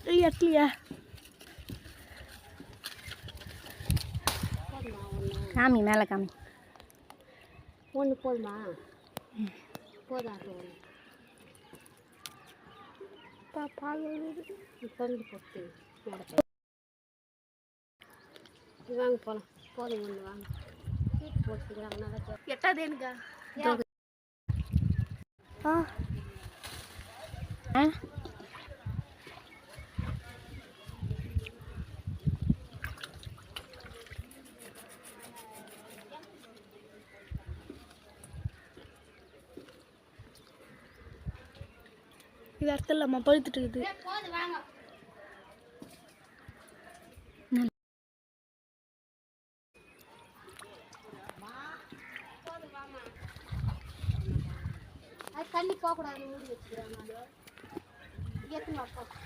எட்லியா காமி மேலே காமி ஒன்று போதுமா போதும் பால் பங்கு போட்டு வாங்க போகலாம் போதும் ஒன்று வாங்க வீட்டு போட்டுக்கிறாங்க நல்லா எட்டாவது எனக்கா இது அர்த்தம் இல்லாமல் பழுத்துட்டு இருக்குது அது தண்ணி போகக்கூடாது மூடி வச்சுக்கிறாங்க